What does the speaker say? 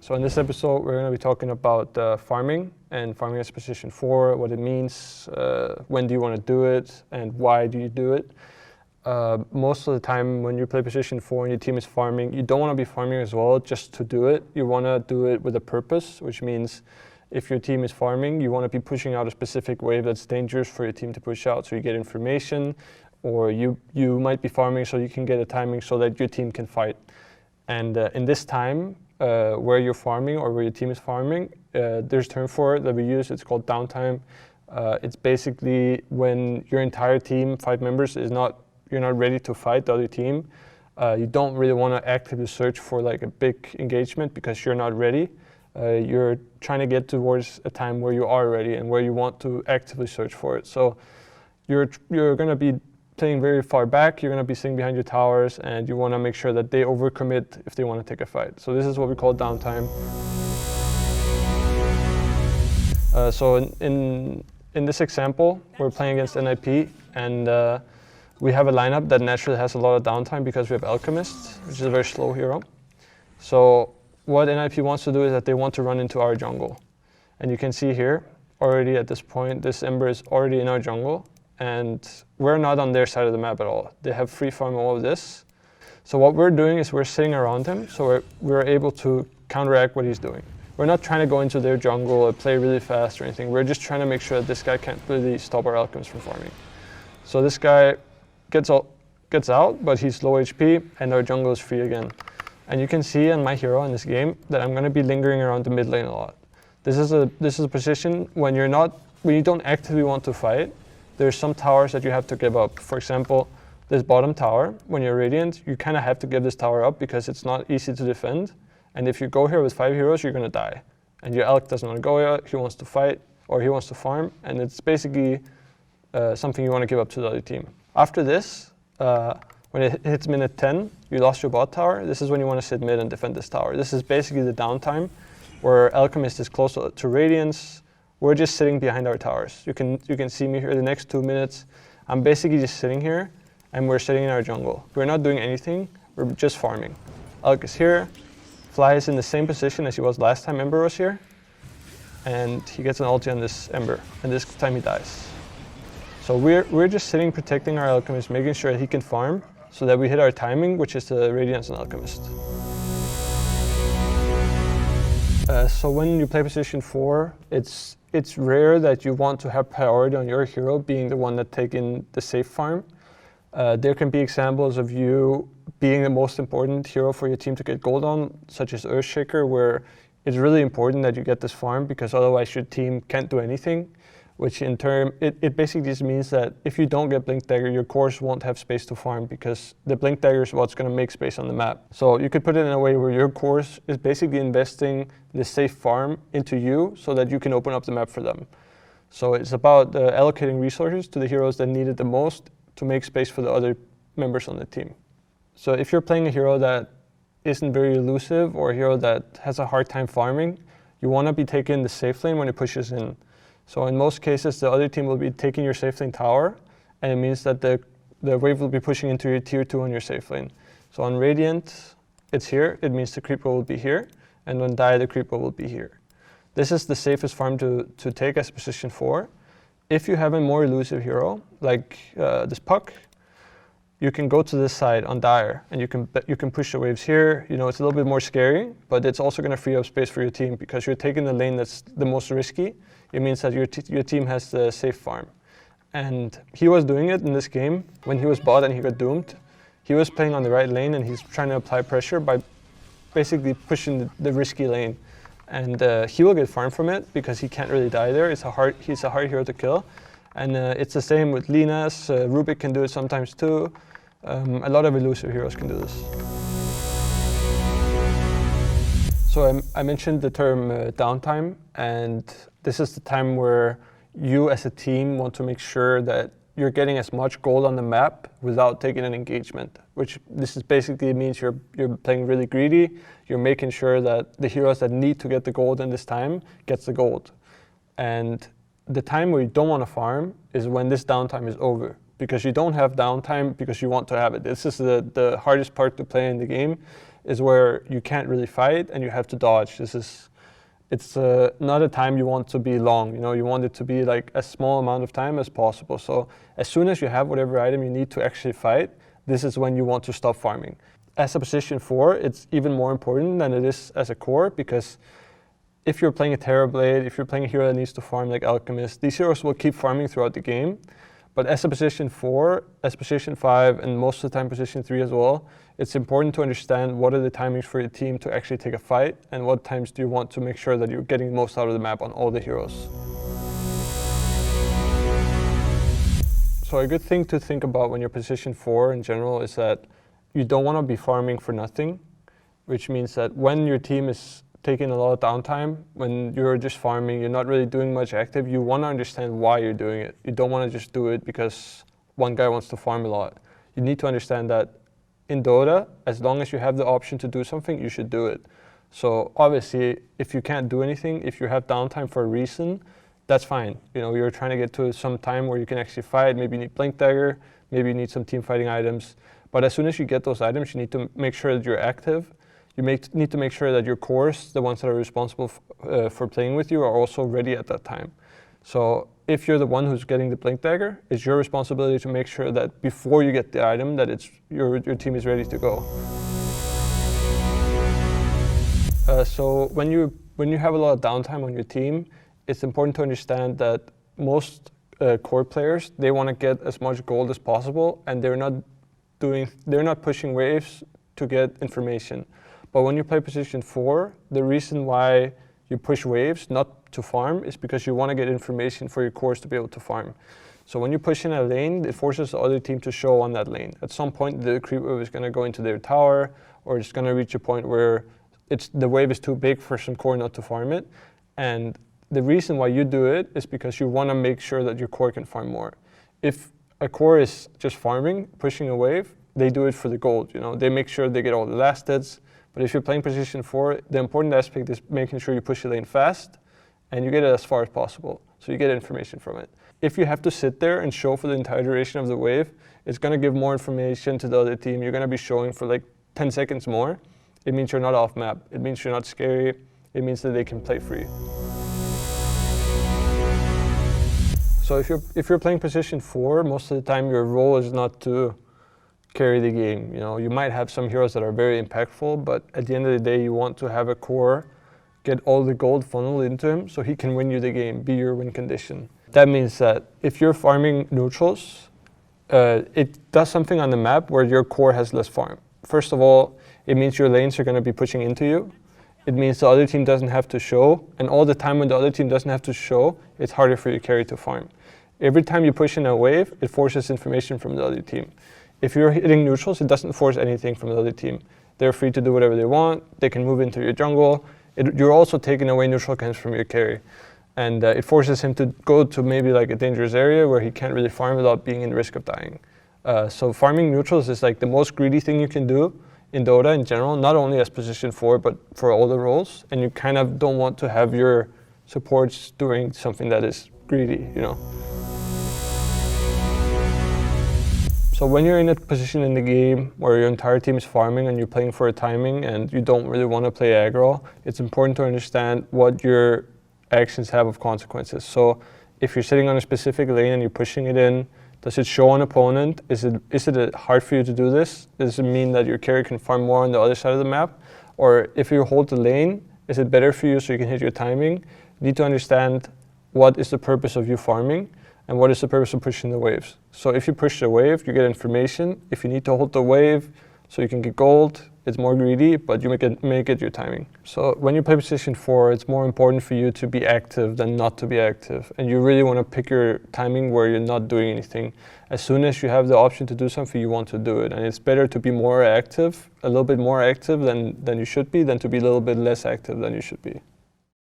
So in this episode, we're going to be talking about farming and farming as position 4, what it means, when do you want to do it, and why do you do it. Most of the time when you play position 4 and your team is farming, you don't want to be farming as well just to do it. You want to do it with a purpose, which means if your team is farming, you want to be pushing out a specific wave that's dangerous for your team to push out, so you get information, or you might be farming so you can get a timing so that your team can fight. And in this time, where you're farming or where your team is farming, there's a term for it that we use. It's called downtime. It's basically when your entire team, 5 members, you're not ready to fight the other team. You don't really want to actively search for like a big engagement because you're not ready. You're trying to get towards a time where you are ready and where you want to actively search for it. So you're going to be playing very far back, you're going to be sitting behind your towers, and you want to make sure that they overcommit if they want to take a fight. So this is what we call downtime. So in this example, we're playing against NIP, and we have a lineup that naturally has a lot of downtime because we have Alchemist, which is a very slow hero. So what NIP wants to do is that they want to run into our jungle. And you can see here, already at this point, this Ember is already in our jungle, and we're not on their side of the map at all. They have free farm all of this. So what we're doing is we're sitting around him, so we're able to counteract what he's doing. We're not trying to go into their jungle or play really fast or anything. We're just trying to make sure that this guy can't really stop our Alchemist from farming. So this guy gets out, but he's low HP, and our jungle is free again. And you can see on my hero in this game that I'm going to be lingering around the mid lane a lot. This is a position when you don't actively want to fight. There's some towers that you have to give up. For example, this bottom tower, when you're Radiant, you kind of have to give this tower up because it's not easy to defend. And if you go here with 5 heroes, you're going to die. And your Alc doesn't want to go here, he wants to fight, or he wants to farm, and it's basically something you want to give up to the other team. After this, when it hits minute 10, you lost your bot tower. This is when you want to sit mid and defend this tower. This is basically the downtime where Alchemist is close to Radiance. We're just sitting behind our towers. You can see me here the next 2 minutes. I'm basically just sitting here, and we're sitting in our jungle. We're not doing anything, we're just farming. Alc is here, Fly is in the same position as he was last time Ember was here, and he gets an ulti on this Ember, and this time he dies. So we're just sitting protecting our Alchemist, making sure that he can farm, so that we hit our timing, which is the Radiance and Alchemist. So when you play position 4, it's rare that you want to have priority on your hero being the one that taking the safe farm. There can be examples of you being the most important hero for your team to get gold on, such as Earthshaker, where it's really important that you get this farm because otherwise your team can't do anything, which in turn, it basically just means that if you don't get Blink Dagger, your cores won't have space to farm because the Blink Dagger is what's going to make space on the map. So you could put it in a way where your cores is basically investing the safe farm into you so that you can open up the map for them. So it's about allocating resources to the heroes that need it the most to make space for the other members on the team. So if you're playing a hero that isn't very elusive or a hero that has a hard time farming, you want to be taking the safe lane when it pushes in. So in most cases, the other team will be taking your safe lane tower, and it means that the wave will be pushing into your tier 2 on your safe lane. So on Radiant, it's here. It means the creeper will be here, and on Die, the creeper will be here. This is the safest farm to take as position 4. If you have a more elusive hero, like this Puck, you can go to this side on Dire, and you can push the waves here. You know, it's a little bit more scary, but it's also going to free up space for your team because you're taking the lane that's the most risky. It means that your team has the safe farm. And he was doing it in this game when he was bot and he got doomed. He was playing on the right lane and he's trying to apply pressure by basically pushing the risky lane. And he will get farm from it because he can't really die there. He's a hard hero to kill. And it's the same with Linas. Rubik can do it sometimes too. A lot of elusive heroes can do this. So I mentioned the term downtime, and this is the time where you as a team want to make sure that you're getting as much gold on the map without taking an engagement, which this is basically means you're playing really greedy. You're making sure that the heroes that need to get the gold in this time gets the gold. And the time where you don't want to farm is when this downtime is over, because you don't have downtime because you want to have it. This is the hardest part to play in the game, is where you can't really fight and you have to dodge. It's not a time you want to be long. You want it to be like a small amount of time as possible. So as soon as you have whatever item you need to actually fight, this is when you want to stop farming. As a position 4, it's even more important than it is as a core, because if you're playing a Terrorblade, if you're playing a hero that needs to farm like Alchemist, these heroes will keep farming throughout the game. But as a position 4, as position 5, and most of the time position 3 as well, it's important to understand what are the timings for your team to actually take a fight, and what times do you want to make sure that you're getting the most out of the map on all the heroes. So a good thing to think about when you're position 4 in general is that you don't want to be farming for nothing, which means that when your team is taking a lot of downtime, when you're just farming, you're not really doing much active, you want to understand why you're doing it. You don't want to just do it because one guy wants to farm a lot. You need to understand that in Dota, as long as you have the option to do something, you should do it. So obviously, if you can't do anything, if you have downtime for a reason, that's fine. You're trying to get to some time where you can actually fight. Maybe you need Blink Dagger, maybe you need some team fighting items. But as soon as you get those items, you need to make sure that you're active. You need to make sure that your cores, the ones that are responsible for playing with you, are also ready at that time. So if you're the one who's getting the Blink Dagger, it's your responsibility to make sure that before you get the item, that your team is ready to go. So when you have a lot of downtime on your team, it's important to understand that most core players, they want to get as much gold as possible, and they're not pushing waves to get information. But when you play position 4, the reason why you push waves, not to farm, is because you want to get information for your cores to be able to farm. So when you push in a lane, it forces the other team to show on that lane. At some point, the creep wave is going to go into their tower, or it's going to reach a point where the wave is too big for some core not to farm it. And the reason why you do it is because you want to make sure that your core can farm more. If a core is just farming, pushing a wave, they do it for the gold. They make sure they get all the last hits. But if you're playing position 4, the important aspect is making sure you push the lane fast and you get it as far as possible, so you get information from it. If you have to sit there and show for the entire duration of the wave, it's going to give more information to the other team. You're going to be showing for like 10 seconds more. It means you're not off map. It means you're not scary. It means that they can play free. So if you're playing position 4, most of the time your role is not to carry the game. You might have some heroes that are very impactful, but at the end of the day, you want to have a core get all the gold funneled into him so he can win you the game, be your win condition. That means that if you're farming neutrals, it does something on the map where your core has less farm. First of all, it means your lanes are going to be pushing into you. It means the other team doesn't have to show, and all the time when the other team doesn't have to show, it's harder for your carry to farm. Every time you push in a wave, it forces information from the other team. If you're hitting neutrals, it doesn't force anything from the other team. They're free to do whatever they want. They can move into your jungle. You're also taking away neutral camps from your carry. And it forces him to go to maybe like a dangerous area where he can't really farm without being in risk of dying. So farming neutrals is like the most greedy thing you can do in Dota in general, not only as position 4, but for all the roles. And you kind of don't want to have your supports doing something that is greedy, So when you're in a position in the game where your entire team is farming and you're playing for a timing and you don't really want to play aggro, it's important to understand what your actions have of consequences. So if you're sitting on a specific lane and you're pushing it in, does it show an opponent? Is it hard for you to do this? Does it mean that your carry can farm more on the other side of the map? Or if you hold the lane, is it better for you so you can hit your timing? You need to understand what is the purpose of you farming and what is the purpose of pushing the waves. So if you push the wave, you get information. If you need to hold the wave so you can get gold, it's more greedy, but you make it your timing. So when you play position 4, it's more important for you to be active than not to be active. And you really want to pick your timing where you're not doing anything. As soon as you have the option to do something, you want to do it. And it's better to be more active, a little bit more active than you should be, than to be a little bit less active than you should be.